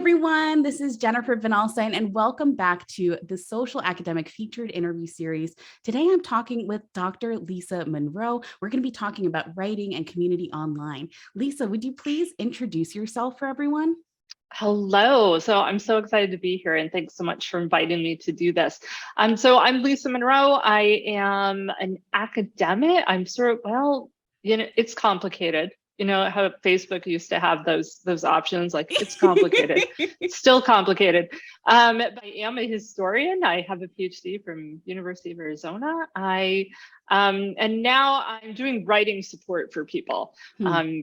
everyone. This is Jennifer Van Alstyne, and welcome back to the Social Academic Featured Interview Series. Today, I'm talking with Dr. Lisa Monroe. We're going to be talking about writing and community online. Lisa, would you please introduce yourself for everyone? Hello. So I'm so excited to be here and thanks so much for inviting me to do this. So I'm Lisa Monroe. I am an academic. It's complicated. You know how Facebook used to have those options, like it's complicated. It's still complicated. But I am a historian. I have a PhD from University of Arizona. And now I'm doing writing support for people,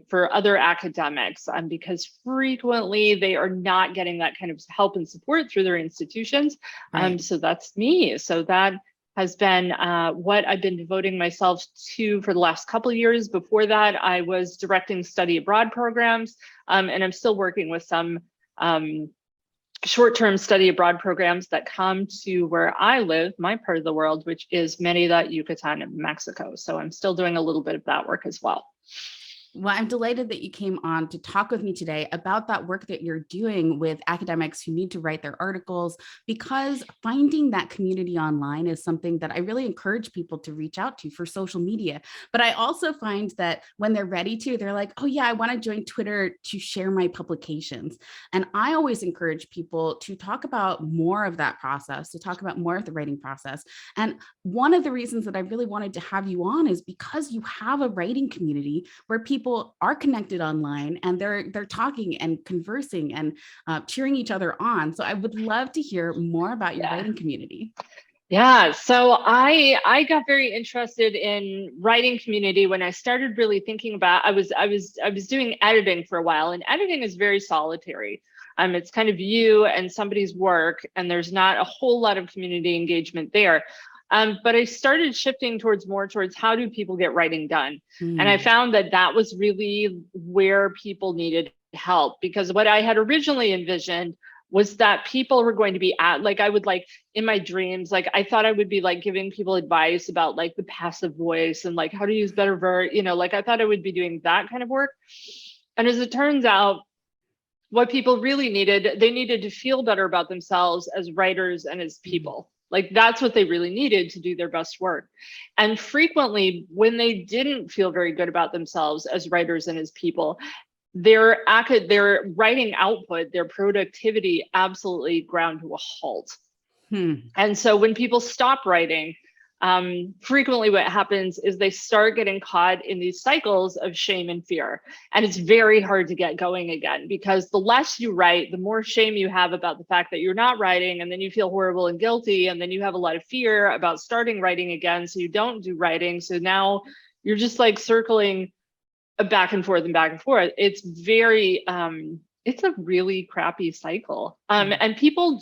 for other academics, because frequently they are not getting that kind of help and support through their institutions. Right. So that's me. So that has been what I've been devoting myself to for the last couple of years. Before that, I was directing study abroad programs, and I'm still working with some short-term study abroad programs that come to where I live, my part of the world, which is Merida, Yucatan, and Mexico. So I'm still doing a little bit of that work as well. Well, I'm delighted that you came on to talk with me today about that work that you're doing with academics who need to write their articles, because finding that community online is something that I really encourage people to reach out to for social media. But I also find that when they're ready to, they're like, oh yeah, I want to join Twitter to share my publications. And I always encourage people to talk about more of that process, to talk about more of the writing process. And one of the reasons that I really wanted to have you on is because you have a writing community where people are connected online and they're talking and conversing and cheering each other on. So I would love to hear more about your writing community. Yeah, so I got very interested in writing community when I started really thinking about. I was doing editing for a while, and editing is very solitary. It's kind of you and somebody's work, and there's not a whole lot of community engagement there. But I started shifting more towards how do people get writing done? And I found that was really where people needed help, because what I had originally envisioned was that people were going to be I would in my dreams, I thought I would be giving people advice about the passive voice and how to use better I thought I would be doing that kind of work. And as it turns out, what people really needed, they needed to feel better about themselves as writers and as people. That's what they really needed to do their best work. And frequently, when they didn't feel very good about themselves as writers and as people, their writing output, their productivity absolutely ground to a halt. And so when people stop writing, frequently what happens is they start getting caught in these cycles of shame and fear. And it's very hard to get going again, because the less you write, the more shame you have about the fact that you're not writing. And then you feel horrible and guilty. And then you have a lot of fear about starting writing again. So you don't do writing. So now you're just circling back and forth and back and forth. It's it's a really crappy cycle. And people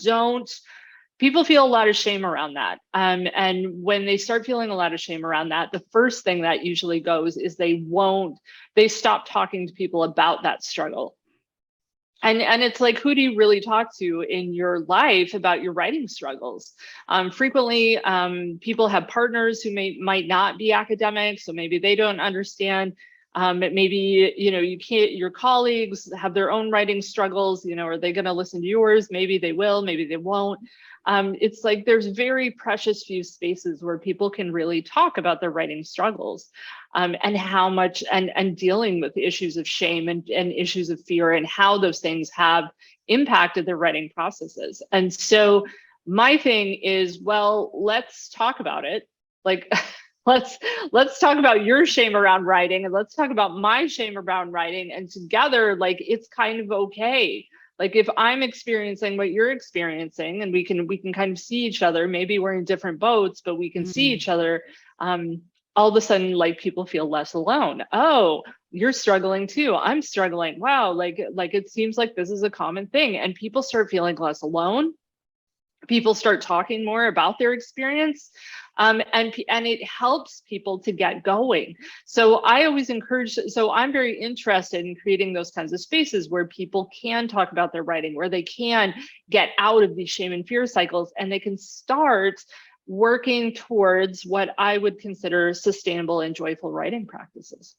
feel a lot of shame around that. And when they start feeling a lot of shame around that, the first thing that usually goes is they stop talking to people about that struggle. And it's who do you really talk to in your life about your writing struggles? Frequently, people have partners who might not be academics, so maybe they don't understand. Maybe, you can't, your colleagues have their own writing struggles, are they going to listen to yours? Maybe they will, maybe they won't. It's there's very precious few spaces where people can really talk about their writing struggles, and how much, and dealing with issues of shame and issues of fear, and how those things have impacted their writing processes. And so my thing is, well, let's talk about it. Let's talk about your shame around writing, and let's talk about my shame around writing, and together, it's kind of okay. If I'm experiencing what you're experiencing, and we can kind of see each other, maybe we're in different boats, but we can see each other, all of a sudden, people feel less alone. Oh, you're struggling too. I'm struggling. Wow. It seems like this is a common thing, and people start feeling less alone. People start talking more about their experience, and it helps people to get going. So I always encourage, so I'm very interested in creating those kinds of spaces where people can talk about their writing, where they can get out of these shame and fear cycles, and they can start working towards what I would consider sustainable and joyful writing practices.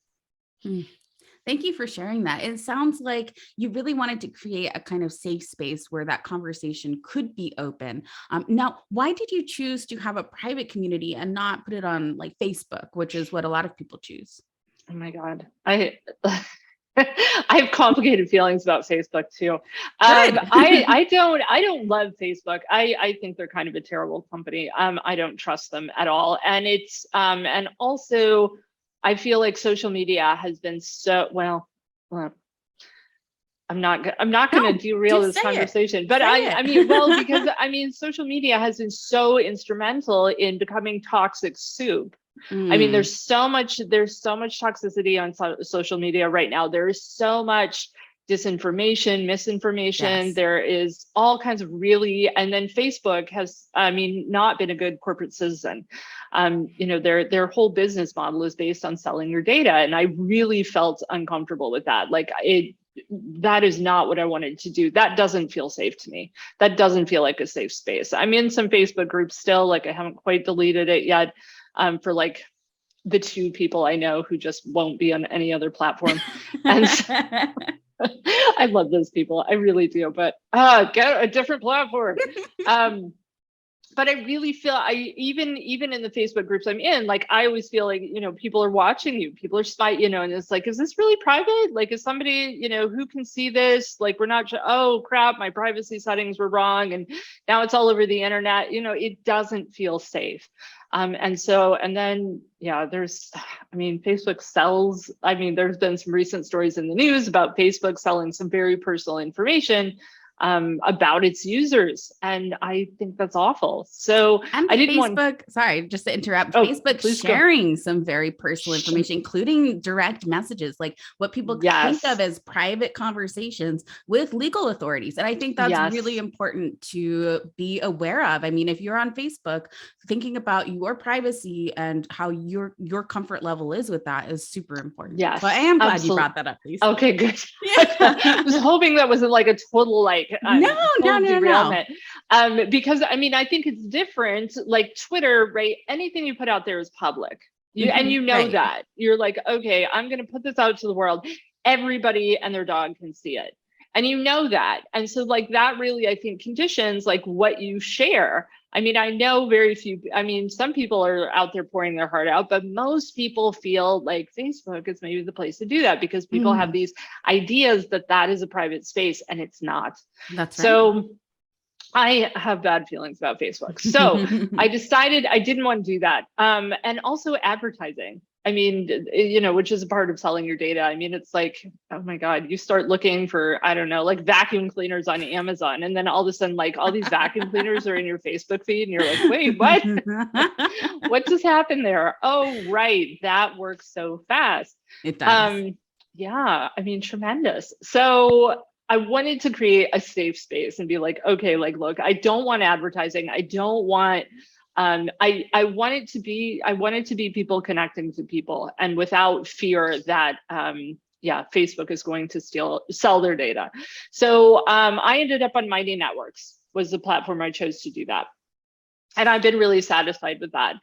Thank you for sharing that. It sounds like you really wanted to create a kind of safe space where that conversation could be open. Now, why did you choose to have a private community and not put it on like Facebook, which is what a lot of people choose? Oh my God. I have complicated feelings about Facebook too. Good. I don't love Facebook. I think they're kind of a terrible company. I don't trust them at all. And and also I feel like social media has been so well, I'm not going No, to derail just this say it. conversation, but Say I it. mean, well, because I mean, social media has been so instrumental in becoming toxic soup. I mean, Mm, there's so much toxicity on social media right now. There is so much disinformation, misinformation. yes. There is all kinds of really, and then Facebook has, I mean, not been a good corporate citizen. Their whole business model is based on selling your data, and I really felt uncomfortable with that. That is not what I wanted to do. That doesn't feel safe to me. That doesn't feel like a safe space. I'm in some Facebook groups still, like I haven't quite deleted it yet, for like the two people I know who just won't be on any other platform. And I love those people. I really do. But get a different platform. Um, but I really feel even in the Facebook groups I'm in, like I always feel like, people are watching you, people are spying, and it's like, is this really private? Like, is somebody, who can see this? Like, we're not, oh crap, my privacy settings were wrong. And now it's all over the internet. It doesn't feel safe. And then, yeah, I mean, Facebook sells, I mean, there's been some recent stories in the news about Facebook selling some very personal information about its users. And I think that's awful. So And I didn't want, Facebook, sorry, just to interrupt, oh, Facebook please go. sharing some very personal information, including direct messages, like what people think Yes, of as private conversations with legal authorities. And I think that's really yes. important to be aware of. I mean, if you're on Facebook, thinking about your privacy and how your comfort level is with that is super important. So I Yes, am glad you absolutely. brought that up, Lisa. Okay, good. I Yeah. was hoping that wasn't like a total No, no, total no, no. derailment. Because I mean, I think it's different. Like Twitter, right? Anything you put out there is public. And Mhm, you know right. that. You're like, okay, I'm gonna put this out to the world. Everybody and their dog can see it. And you know that. And so like that really, I think, conditions like what you share. I mean, I know very few, I mean, some people are out there pouring their heart out, but most people feel like Facebook is maybe the place to do that because people have Mm, these ideas that that is a private space and it's not. that's right. So I have bad feelings about Facebook. So I decided I didn't want to do that. And also advertising. I mean, which is a part of selling your data. I mean, it's like, oh my God, you start looking for, I don't know, like vacuum cleaners on Amazon. And then all of a sudden, like all these vacuum cleaners are in your Facebook feed. And you're like, wait, what? What just happened there? Oh, right. That works so fast. It does. Um, yeah, I mean, tremendous. So I wanted to create a safe space and be like, okay, like, look, I don't want advertising. I don't want, I want it to be people connecting to people and without fear that, yeah, Facebook is going to sell their data. So I ended up on Mighty Networks was the platform I chose to do that. And I've been really satisfied with that.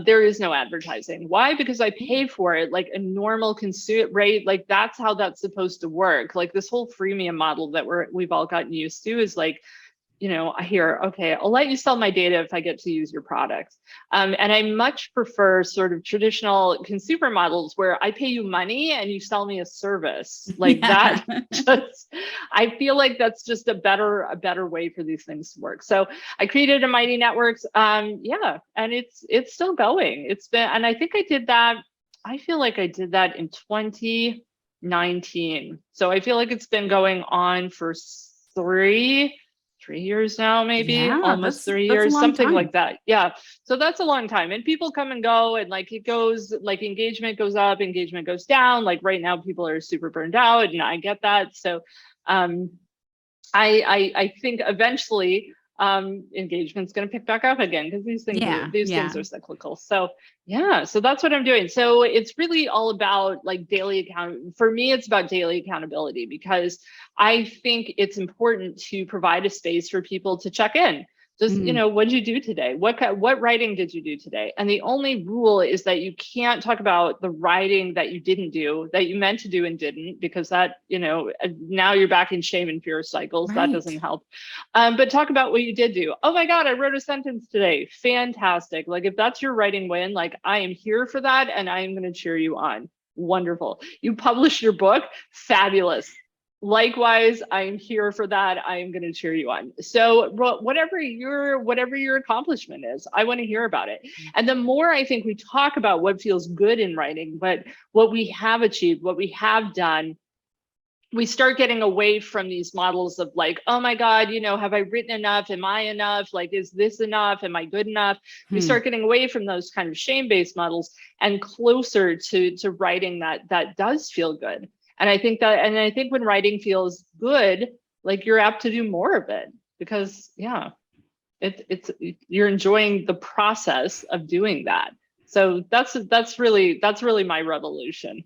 There is no advertising. Why? Because I pay for it like a normal consumer, right? Like that's how that's supposed to work. Like this whole freemium model that we've all gotten used to is like, I hear, okay, I'll let you sell my data if I get to use your product. And I much prefer sort of traditional consumer models where I pay you money and you sell me a service like Yeah. that. I feel like that's just a better way for these things to work. So I created a Mighty Networks. Yeah, and it's still going. It's been, and I think I did that. I feel like I did that in 2019. So I feel like it's been going on for three years now, maybe Yeah, almost that's 3 years, a long something like time. that. Yeah. So that's a long time. And people come and go, and like it goes, like engagement goes up, engagement goes down. Like right now, people are super burned out, and I get that. So um I think eventually engagement's going to pick back up again because Yeah, these things yeah. are cyclical. So yeah, so that's what I'm doing. So it's really all about like daily account. For me, it's about daily accountability because I think it's important to provide a space for people to check in. Just, what did you do today? What writing did you do today? And the only rule is that you can't talk about the writing that you didn't do, that you meant to do and didn't, because that, now you're back in shame and fear cycles. That doesn't help. But talk about what you did do. Oh my God, I wrote a sentence today. Fantastic. Like, if that's your writing win, like, I am here for that and I am going to cheer you on. Wonderful. You published your book. Fabulous. Likewise, I'm here for that. I am going to cheer you on. So whatever your accomplishment is, I want to hear about it. And the more I think we talk about what feels good in writing, but what we have achieved, what we have done, we start getting away from these models of like, oh my God, have I written enough? Am I enough? Like, is this enough? Am I good enough? We start getting away from those kind of shame-based models and closer to writing that does feel good. And I think when writing feels good, like, you're apt to do more of it, because you're enjoying the process of doing that. So that's really my revolution.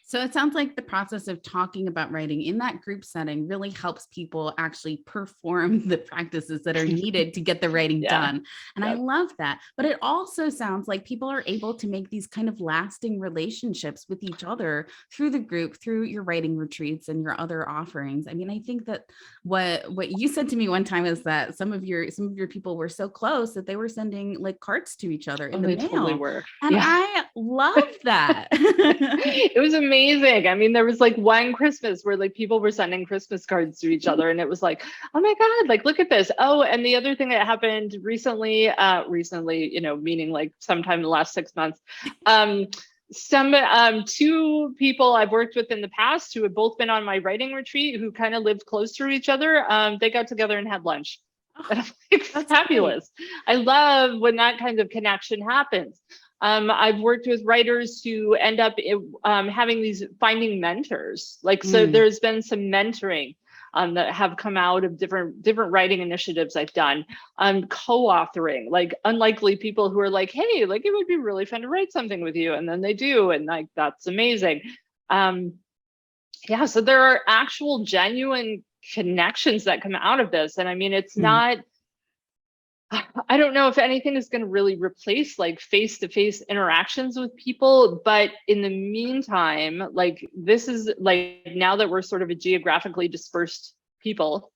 So it sounds like the process of talking about writing in that group setting really helps people actually perform the practices that are needed to get the writing done. And I love that. But it also sounds like people are able to make these kind of lasting relationships with each other through the group, through your writing retreats and your other offerings. I mean, I think that what you said to me one time is that some of your people were so close that they were sending like cards to each other in the mail. Totally were. And I love that. It was amazing. I mean, there was like one Christmas where like people were sending Christmas cards to each other, and it was like, oh my God, like, look at this. Oh, and the other thing that happened recently, meaning like sometime in the last 6 months, two people I've worked with in the past who have both been on my writing retreat, who kind of lived close to each other, they got together and had lunch. And I'm like, that's fabulous. Great. I love when that kind of connection happens. I've worked with writers who end up finding mentors. Like, so there's been some mentoring that have come out of different writing initiatives I've done. Co-authoring, like unlikely people who are like, hey, like, it would be really fun to write something with you. And then they do. And like, that's amazing. So there are actual genuine connections that come out of this. And I mean, it's not, I don't know if anything is going to really replace like face-to-face interactions with people, but in the meantime, like, this is like, now that we're sort of a geographically dispersed people,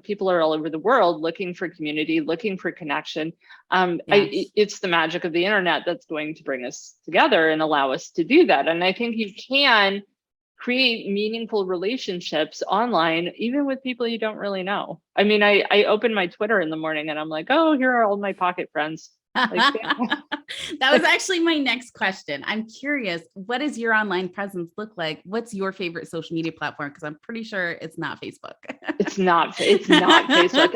people are all over the world looking for community, looking for connection. It's the magic of the internet that's going to bring us together and allow us to do that. And I think you can create meaningful relationships online, even with people you don't really know. I mean, I open my Twitter in the morning and I'm like, oh, here are all my pocket friends. Like, that was actually my next question. I'm curious, what does your online presence look like? What's your favorite social media platform? Because I'm pretty sure it's not Facebook. It's not Facebook.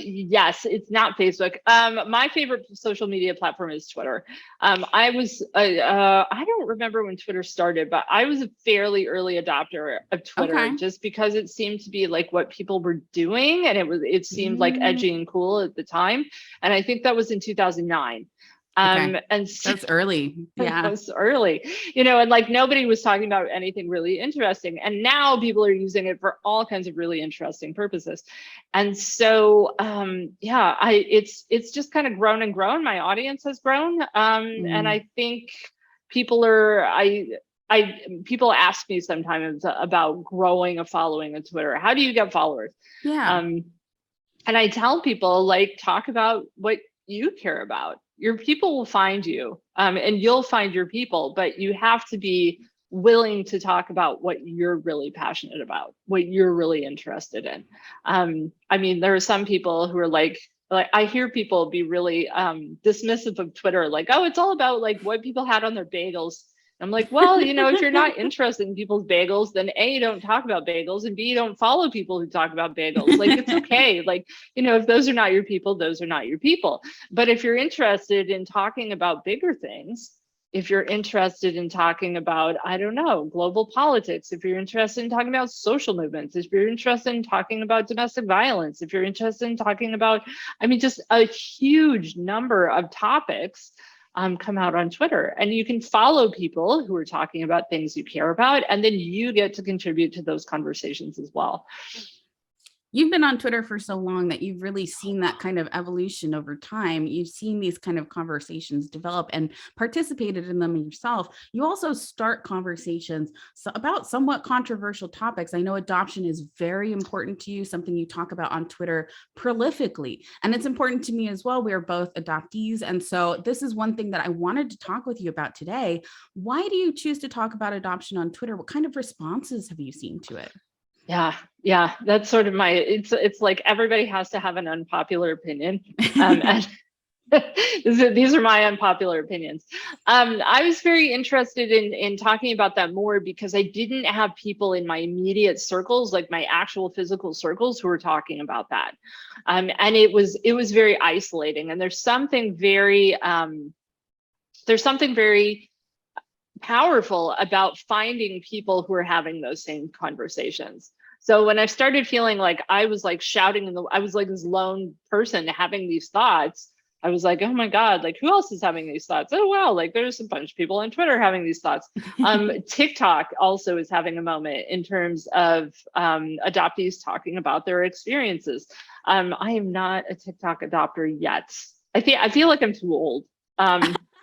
Yes, it's not Facebook. My favorite social media platform is Twitter. I don't remember when Twitter started, but I was a fairly early adopter of Twitter, just because it seemed to be like what people were doing, and it seemed like edgy and cool at the time. And I think that was in 2009. And so, that's early. Yeah. It was early, and like, nobody was talking about anything really interesting. And now people are using it for all kinds of really interesting purposes. And so, it's just kind of grown and grown. My audience has grown. And I think people ask me sometimes about growing a following on Twitter. How do you get followers? Yeah. And I tell people, like, talk about what you care about. Your people will find you, and you'll find your people, but you have to be willing to talk about what you're really passionate about, what you're really interested in. I mean, there are some people who are like I hear people be really dismissive of Twitter, like, oh, it's all about like what people had on their bagels. I'm like, well, if you're not interested in people's bagels, then A, don't talk about bagels, and B, don't follow people who talk about bagels. Like, it's okay. Like, if those are not your people, those are not your people. But if you're interested in talking about bigger things, if you're interested in talking about, I don't know, global politics, if you're interested in talking about social movements, if you're interested in talking about domestic violence, if you're interested in talking about, just a huge number of topics, come out on Twitter, and you can follow people who are talking about things you care about, and then you get to contribute to those conversations as well. You've been on Twitter for so long that you've really seen that kind of evolution over time. You've seen these kind of conversations develop and participated in them yourself. You also start conversations about somewhat controversial topics. I know adoption is very important to you, something you talk about on Twitter prolifically. And it's important to me as well. We are both adoptees. And so this is one thing that I wanted to talk with you about today. Why do you choose to talk about adoption on Twitter? What kind of responses have you seen to it? Yeah, that's sort of it's like everybody has to have an unpopular opinion. And these are my unpopular opinions. I was very interested in talking about that more because I didn't have people in my immediate circles, like my actual physical circles, who were talking about that. And it was very isolating. And there's something very powerful about finding people who are having those same conversations. So when I started feeling like I was like shouting I was like this lone person having these thoughts, I was like, oh my God, like who else is having these thoughts? Oh, wow, like there's a bunch of people on Twitter having these thoughts. TikTok also is having a moment in terms of adoptees talking about their experiences. I am not a TikTok adopter yet. I feel like I'm too old.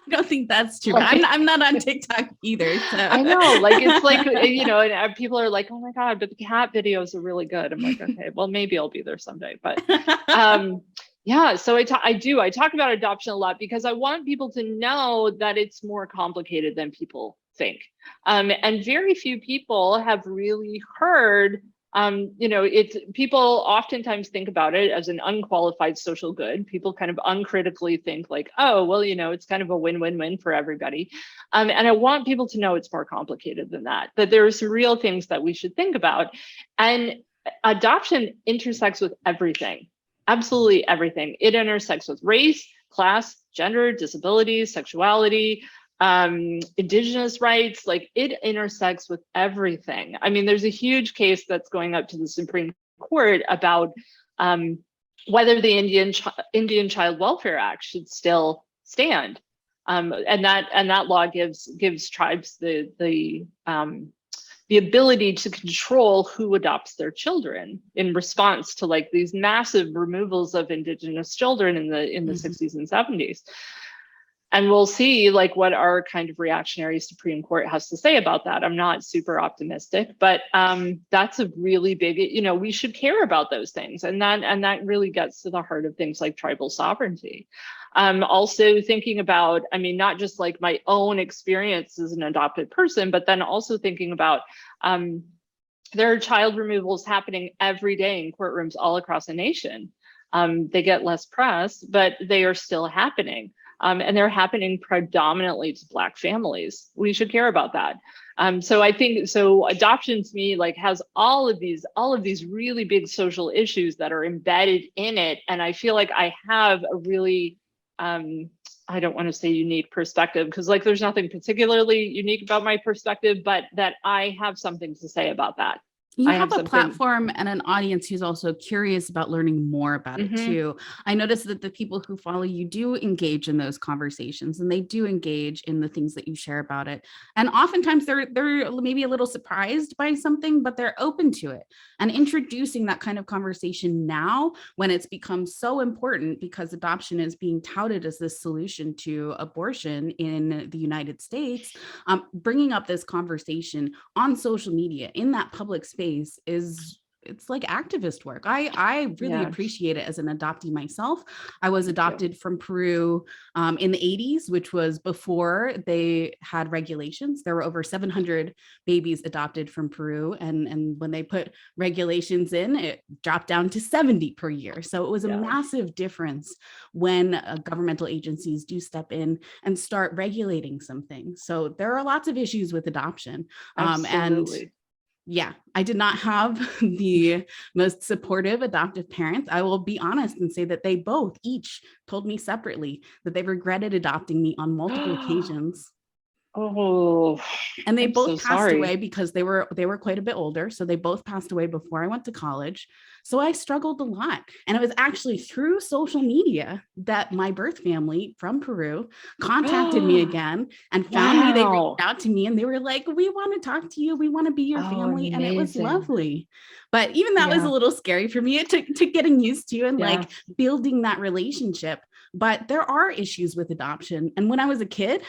I don't think that's true. Like, I'm not on TikTok either. So. I know, like it's like, you know, and people are like, oh my God, but the cat videos are really good. I'm like, okay, well, maybe I'll be there someday. But yeah, so I talk about adoption a lot because I want people to know that it's more complicated than people think. And very few people have really heard you know, people oftentimes think about it as an unqualified social good. People kind of uncritically think like, oh, well, you know, it's kind of a win-win-win for everybody. And I want people to know it's more complicated than that there are some real things that we should think about. And adoption intersects with everything, absolutely everything. It intersects with race, class, gender, disability, sexuality, indigenous rights, like it intersects with everything. I mean, there's a huge case that's going up to the Supreme Court about whether the Indian Child Welfare Act should still stand. And that law gives tribes the ability to control who adopts their children in response to like these massive removals of indigenous children in the 60s and 70s. And we'll see like what our kind of reactionary Supreme Court has to say about that. I'm not super optimistic, but that's a really big, you know, we should care about those things. And that really gets to the heart of things like tribal sovereignty. Also thinking about, I mean, not just like my own experience as an adopted person, but then also thinking about there are child removals happening every day in courtrooms all across the nation. They get less press, but they are still happening. And they're happening predominantly to Black families. We should care about that. So I think, so adoption to me like has all of these really big social issues that are embedded in it. And I feel like I have a really, I don't want to say unique perspective because like there's nothing particularly unique about my perspective, but that I have something to say about that. You have a platform and an audience who's also curious about learning more about it too. I noticed that the people who follow you do engage in those conversations and they do engage in the things that you share about it. And oftentimes they're maybe a little surprised by something, but they're open to it. And introducing that kind of conversation now when it's become so important because adoption is being touted as this solution to abortion in the United States, bringing up this conversation on social media in that public space it's like activist work. I really appreciate it as an adoptee myself. I was adopted from Peru in the 80s, which was before they had regulations. There were over 700 babies adopted from Peru. And when they put regulations in, it dropped down to 70 per year. So it was a massive difference when governmental agencies do step in and start regulating something. So there are lots of issues with adoption. Absolutely. Yeah, I did not have the most supportive adoptive parents. I will be honest and say that they each told me separately that they regretted adopting me on multiple occasions. Oh, And they I'm so both passed away sorry. because they were quite a bit older, so they both passed away before I went to college. So I struggled a lot, and it was actually through social media that my birth family from Peru contacted me again and found me. They reached Wow. out to me and they were like, we want to talk to you, we want to be your Oh, family, and it was amazing. lovely. But even that was a Yeah. little scary for me. It took getting used to and Yeah. like building that relationship. But there are issues with adoption, and when I was a kid,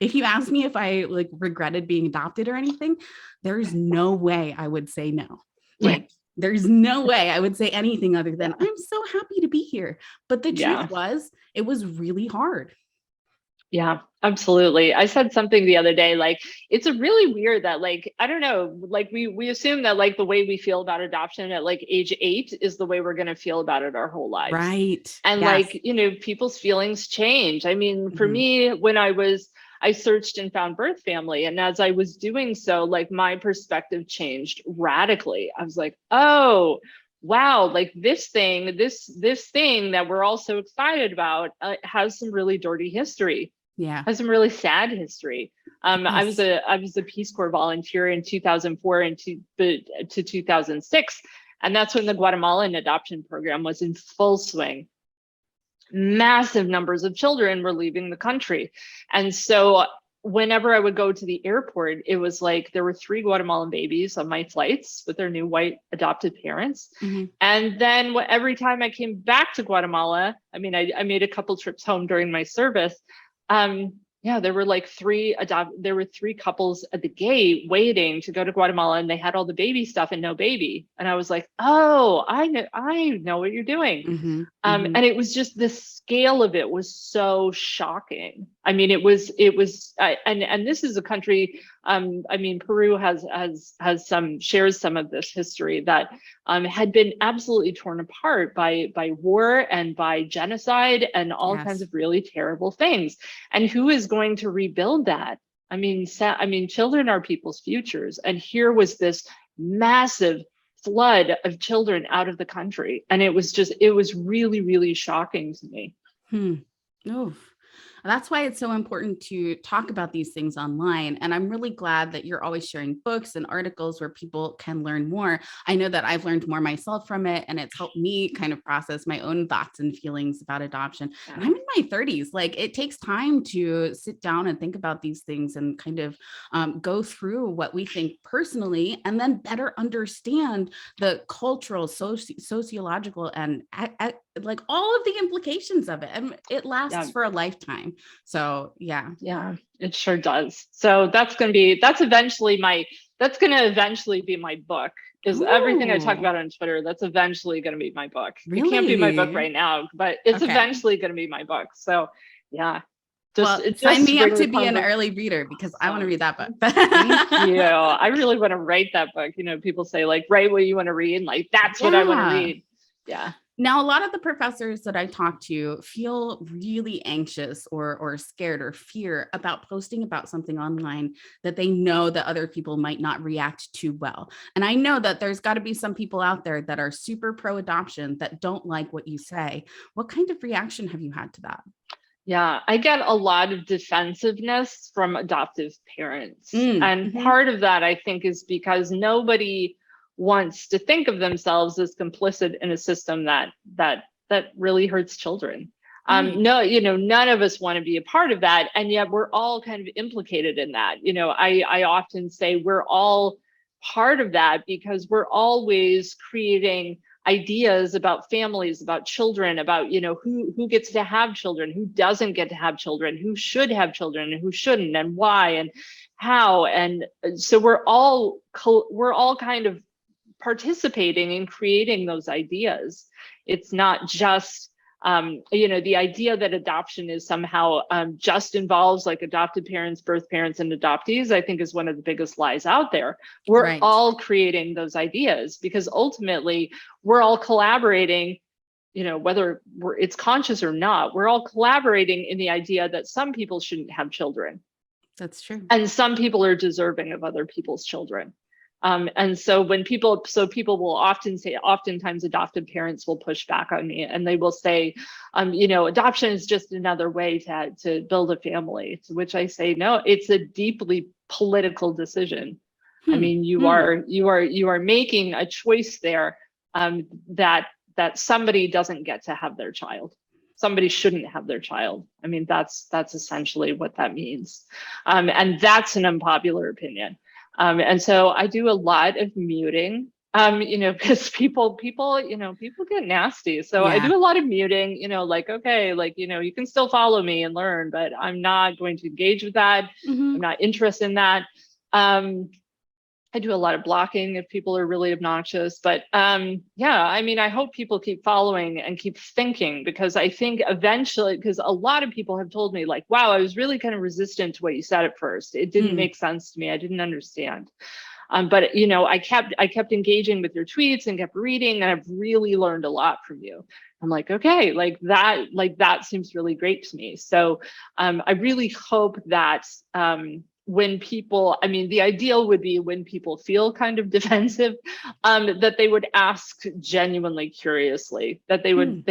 if you ask me if I like regretted being adopted or anything, there's no way I would say no. Yeah. Like, there's no way I would say anything other than Yeah. I'm so happy to be here. But the truth Yeah. was, it was really hard. Yeah, absolutely. I said something the other day, like it's a really weird that like, I don't know, like we assume that like the way we feel about adoption at like age 8 is the way we're going to feel about it our whole lives. Right. And Yes. like, people's feelings change. I mean, for Mhm. me, I searched and found birth family. And as I was doing so, like my perspective changed radically. I was like, oh, wow, like this thing that we're all so excited about has some really dirty history, Yeah. has some really sad history. Yes. I was a Peace Corps volunteer in 2004 and to 2006, and that's when the Guatemalan adoption program was in full swing. Massive numbers of children were leaving the country, and so whenever I would go to the airport, it was like there were 3 Guatemalan babies on my flights with their new white adopted parents. Mhm. And then every time I came back to Guatemala, I mean, I made a couple trips home during my service. Yeah, there were like there were 3 couples at the gate waiting to go to Guatemala, and they had all the baby stuff and no baby. And I was like, oh, I know what you're doing. Mhm. Mhm. And it was just the scale of it was so shocking. I mean, and this is a country. I mean, Peru has shares some of this history that had been absolutely torn apart by war and by genocide and all kinds Yes. of really terrible things. And who is going to rebuild that? I mean, children are people's futures, and here was this massive flood of children out of the country. And it was really, really shocking to me. Hmm. Oh, that's why it's so important to talk about these things online. And I'm really glad that you're always sharing books and articles where people can learn more. I know that I've learned more myself from it, and it's helped me kind of process my own thoughts and feelings about adoption. And Yeah. I'm in my 30s. Like, it takes time to sit down and think about these things and kind of go through what we think personally, and then better understand the cultural, sociological, and like all of the implications of it. And it Yeah. lasts for a lifetime. So yeah. Yeah, it sure does. So that's going to eventually be my book. Is everything I talk Ooh, about on Twitter, that's eventually going to be my book. It can't be my book really? right now, but it's Okay. eventually going to be my book. So yeah, Well, sign just me up spring to the be an conver- early reader because I want to Awesome. read that book. Thank you. I really want to write that book. People say like, write what you want to read. Like, that's what I want to Yeah. read. Yeah. Now, a lot of the professors that I talk to feel really anxious or scared or fear about posting about something online that they know that other people might not react to well. And I know that there's got to be some people out there that are super pro adoption that don't like what you say. What kind of reaction have you had to that? Yeah, I get a lot of defensiveness from adoptive parents. Mm, And mhm, part of that, I think, is because nobody wants to think of themselves as complicit in a system that really hurts children. right. No, none of us want to be a part of that. And yet we're all kind of implicated in that. I often say we're all part of that because we're always creating ideas about families, about children, about who gets to have children, who doesn't get to have children, who should have children and who shouldn't, and why and how. And so we're all kind of participating in creating those ideas. It's not just the idea that adoption is somehow just involves like adopted parents, birth parents, and adoptees, I think is one of the biggest lies out there. We're Right. all creating those ideas because ultimately we're all collaborating, whether it's conscious or not, we're all collaborating in the idea that some people shouldn't have children That's true. and some people are deserving of other people's children. And so people will often say, oftentimes adoptive parents will push back on me and they will say, adoption is just another way to build a family. To which I say, no, it's a deeply political decision. I mean, you are making a choice there, that somebody doesn't get to have their child. Somebody shouldn't have their child. I mean, that's essentially what that means. And that's an unpopular opinion. And so I do a lot of muting, because people get nasty. So I do a lot of muting, okay, you can still follow me and learn, but I'm not going to engage with that. I'm not interested in that. I do a lot of blocking if people are really obnoxious, but I hope people keep following and keep thinking, because I think eventually, because a lot of people have told me like, wow, I was really kind of resistant to what you said at first. It didn't make sense to me. I didn't understand. But I kept engaging with your tweets and kept reading, and I've really learned a lot from you. I'm like, okay, that seems really great to me. So I really hope that when people, the ideal would be when people feel kind of defensive, that they would ask genuinely curiously, that they would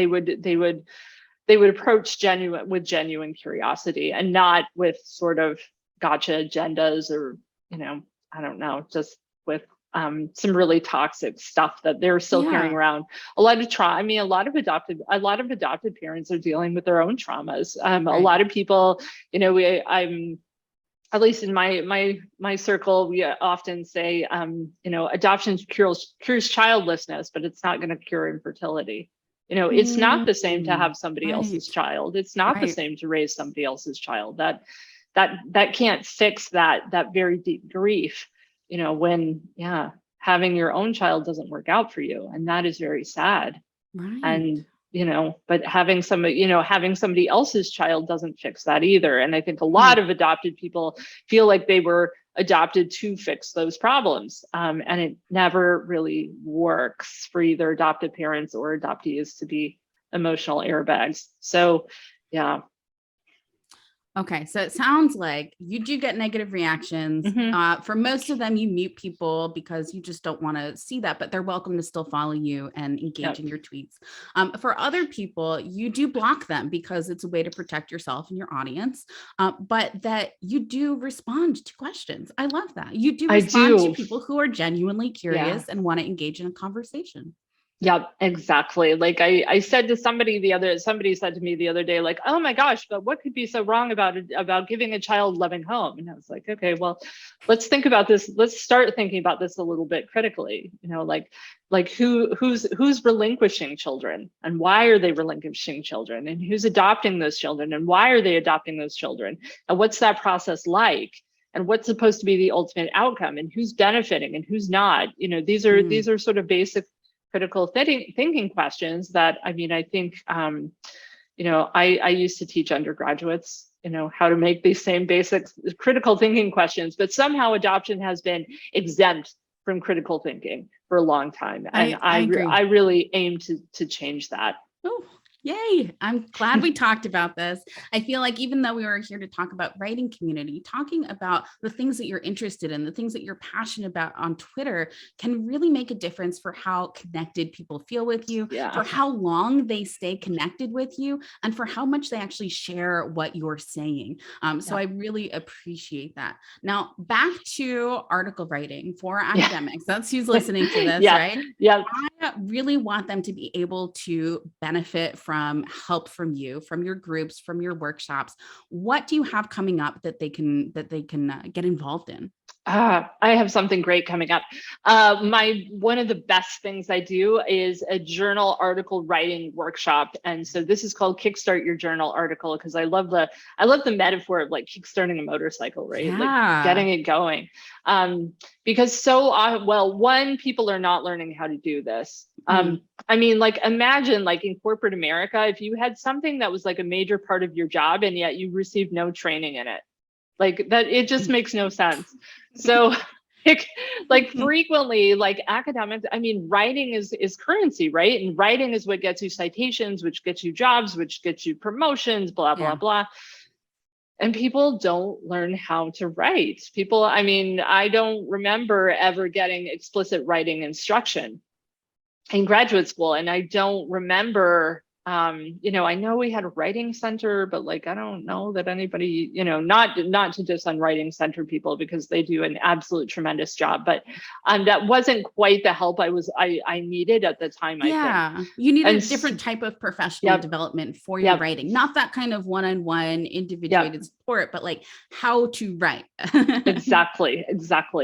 approach with genuine curiosity, and not with sort of gotcha agendas, or, I don't know, just with some really toxic stuff that they're still carrying around. A lot of adopted parents are dealing with their own traumas. A lot of people, I'm, at least in my circle, we often say, adoption cures childlessness, but it's not going to cure infertility. It's not the same to have somebody else's child. It's not the same to raise somebody else's child. That can't fix that very deep grief, when having your own child doesn't work out for you, and that is very sad. And but having somebody else's child doesn't fix that either. And I think a lot of adopted people feel like they were adopted to fix those problems. And it never really works for either adoptive parents or adoptees to be emotional airbags. So, yeah. Okay, so it sounds like you do get negative reactions. For most of them, you mute people because you just don't want to see that, but they're welcome to still follow you and engage in your tweets. For other people, you do block them because it's a way to protect yourself and your audience, but that you do respond to questions. I love that. You do respond to people who are genuinely curious and want to engage in a conversation. Yep, exactly. Like I said to somebody said to me the other day, like, oh my gosh, but what could be so wrong about giving a child a loving home? And I was like, okay, well, let's think about this. Let's start thinking about this a little bit critically. Who's relinquishing children, and why are they relinquishing children, and who's adopting those children, and why are they adopting those children, and what's that process like? And what's supposed to be the ultimate outcome, and who's benefiting and who's not? These are sort of basic critical thinking questions that, I think, I used to teach undergraduates, how to make these same basic critical thinking questions, but somehow adoption has been exempt from critical thinking for a long time. And I really aim to change that. Oh, yay. I'm glad we talked about this. I feel like even though we were here to talk about writing community, talking about the things that you're interested in, the things that you're passionate about on Twitter can really make a difference for how connected people feel with you, for how long they stay connected with you, and for how much they actually share what you're saying. So I really appreciate that. Now, back to article writing for academics. That's who's listening to this, right? Yeah. I really want them to be able to benefit from help from you, from your groups, from your workshops. What do you have coming up that they can get involved in? I have something great coming up. One of the best things I do is a journal article writing workshop, and so this is called Kickstart Your Journal Article, because I love the metaphor of like kickstarting a motorcycle, right? Like getting it going. Because people are not learning how to do this. Imagine like in corporate America, if you had something that was like a major part of your job and yet you received no training in it. Like that, it just makes no sense. So frequently, like academics, writing is currency, right? And writing is what gets you citations, which gets you jobs, which gets you promotions, blah, blah, blah. And people don't learn how to write. People, I mean, I don't remember ever getting explicit writing instruction in graduate school. And I don't remember, I know we had a writing center, but like, I don't know that anybody, not to diss on writing center people, because they do an absolute tremendous job, but that wasn't quite the help I needed at the time, I think. You need And a different type of professional development for your writing, not that kind of one-on-one individuated support, but like how to write. Exactly.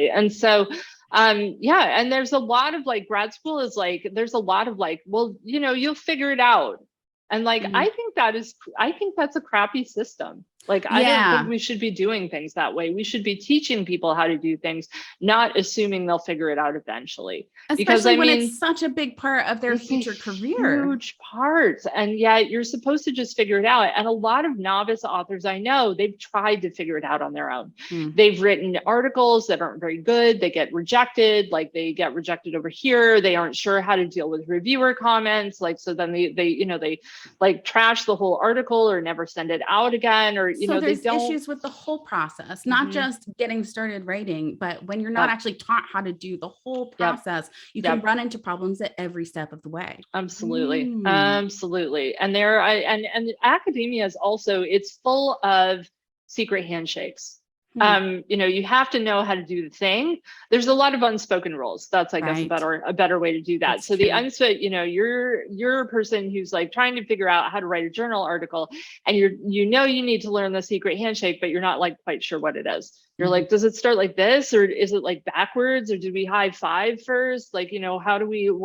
And so and there's a lot of like, grad school is like, there's a lot of like, well, you'll figure it out. And like, I think that's a crappy system. Like, I don't think we should be doing things that way. We should be teaching people how to do things, not assuming they'll figure it out eventually. Especially when it's such a big part of their future career. Huge part. And yet you're supposed to just figure it out. And a lot of novice authors I know, they've tried to figure it out on their own. They've written articles that aren't very good. They get rejected. Like, they get rejected over here. They aren't sure how to deal with reviewer comments. Like, so then they like trash the whole article or never send it out again, or so there's issues with the whole process, not just getting started writing, but when you're not actually taught how to do the whole process, you can run into problems at every step of the way. Absolutely. Absolutely. And and academia is also, it's full of secret handshakes. You have to know how to do the thing. There's a lot of unspoken rules. That's, I guess, a better way to do that. That's so true. The unspoken, you're a person who's like trying to figure out how to write a journal article, and you need to learn the secret handshake, but you're not like quite sure what it is. You're like, does it start like this, or is it like backwards, or do we high five first? Like, what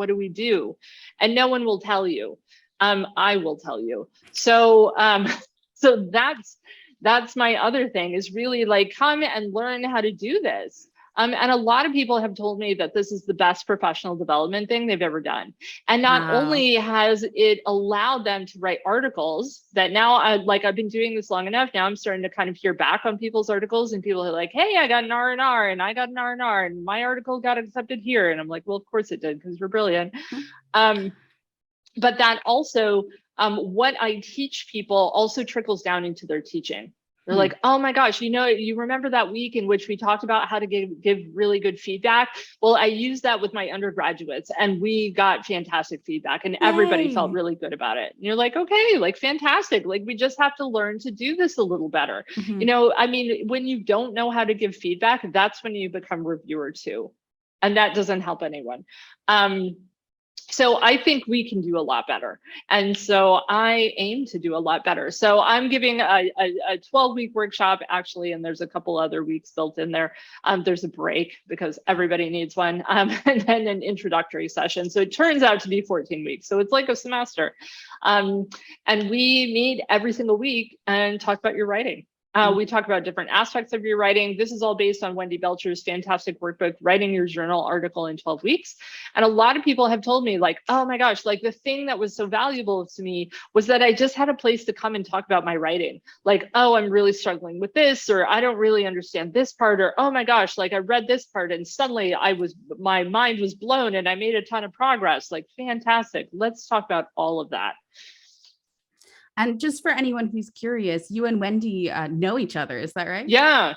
do we do? And no one will tell you. I will tell you. So, so that's my other thing, is really like, come and learn how to do this. And a lot of people have told me that this is the best professional development thing they've ever done. And not only has it allowed them to write articles that now, I've been doing this long enough. Now I'm starting to kind of hear back on people's articles, and people are like, hey, I got an R&R, and I got an R&R, and my article got accepted here. And I'm like, well, of course it did, because we're brilliant. But that also, what I teach people also trickles down into their teaching. They're like, oh my gosh, you remember that week in which we talked about how to give really good feedback? Well, I used that with my undergraduates, and we got fantastic feedback, and everybody felt really good about it. And you're like, okay, like, fantastic. Like, we just have to learn to do this a little better. I mean, when you don't know how to give feedback, that's when you become reviewer too. And that doesn't help anyone. So I think we can do a lot better. And so I aim to do a lot better. So I'm giving a 12-week workshop, actually, and there's a couple other weeks built in there. There's a break because everybody needs one, and then an introductory session. So it turns out to be 14 weeks. So it's like a semester. And we meet every single week and talk about your writing. We talk about different aspects of your writing. This is all based on Wendy Belcher's fantastic workbook, Writing Your Journal Article in 12 Weeks. And a lot of people have told me, like, oh my gosh, like, the thing that was so valuable to me was that I just had a place to come and talk about my writing. Like, oh, I'm really struggling with this, or I don't really understand this part, or oh my gosh, like, I read this part and suddenly my mind was blown and I made a ton of progress. Like, fantastic. Let's talk about all of that. And just for anyone who's curious, you and Wendy know each other, is that right? Yeah,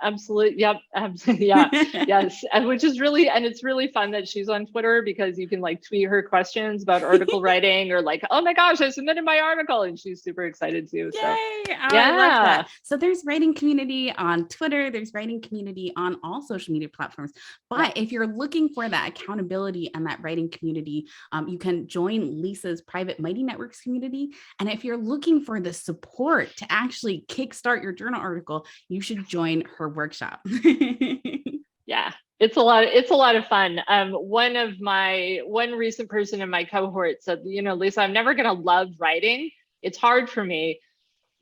absolutely. Yep, absolutely. Yeah, yes. And it's really fun that she's on Twitter, because you can like tweet her questions about article writing, or like, oh my gosh, I submitted my article, and she's super excited too. Yay! So, I love that. So there's writing community on Twitter, there's writing community on all social media platforms. But if you're looking for that accountability and that writing community, you can join Lisa's private Mighty Networks community. And if you're looking for the support to actually kickstart your journal article, you should join her workshop. Yeah, it's a lot of fun. One recent person in my cohort said, Lisa, I'm never going to love writing. It's hard for me,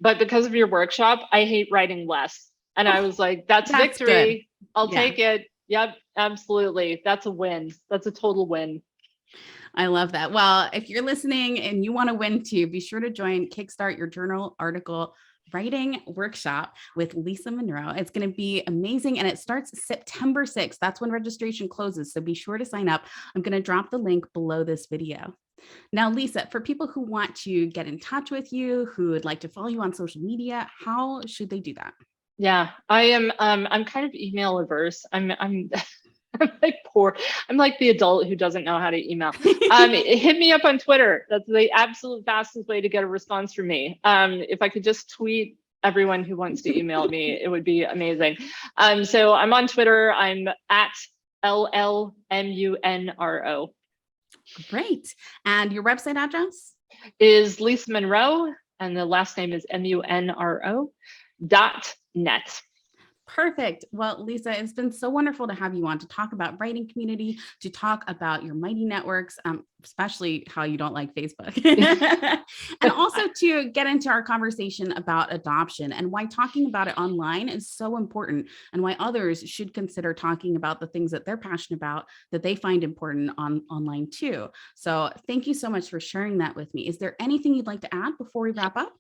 but because of your workshop, I hate writing less. And I was like, that's victory. Good. I'll take it. Yep, absolutely. That's a win. That's a total win. I love that. Well, if you're listening and you want to win too, be sure to join Kickstart Your Journal Article Writing Workshop with Lisa Monroe. It's going to be amazing. And it starts September 6th. That's when registration closes. So be sure to sign up. I'm going to drop the link below this video. Now, Lisa, for people who want to get in touch with you, who would like to follow you on social media, how should they do that? Yeah, I am. I'm kind of email averse. I'm like poor. I'm like the adult who doesn't know how to email. Hit me up on Twitter. That's the absolute fastest way to get a response from me. If I could just tweet everyone who wants to email me, it would be amazing. So I'm on Twitter. I'm at LLMUNRO. Great. And your website address? Is Lisa Monroe, and the last name is MUNRO.net. Perfect. Well, Lisa, it's been so wonderful to have you on to talk about writing community, to talk about your Mighty Networks, especially how you don't like Facebook, and also to get into our conversation about adoption and why talking about it online is so important and why others should consider talking about the things that they're passionate about, that they find important online too. So thank you so much for sharing that with me. Is there anything you'd like to add before we wrap up?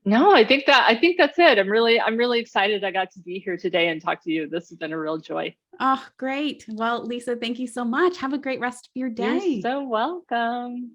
No, I think that's it. I'm really excited I got to be here today and talk to you. This has been a real joy. Oh, great. Well, Lisa, thank you so much. Have a great rest of your day. You're so welcome.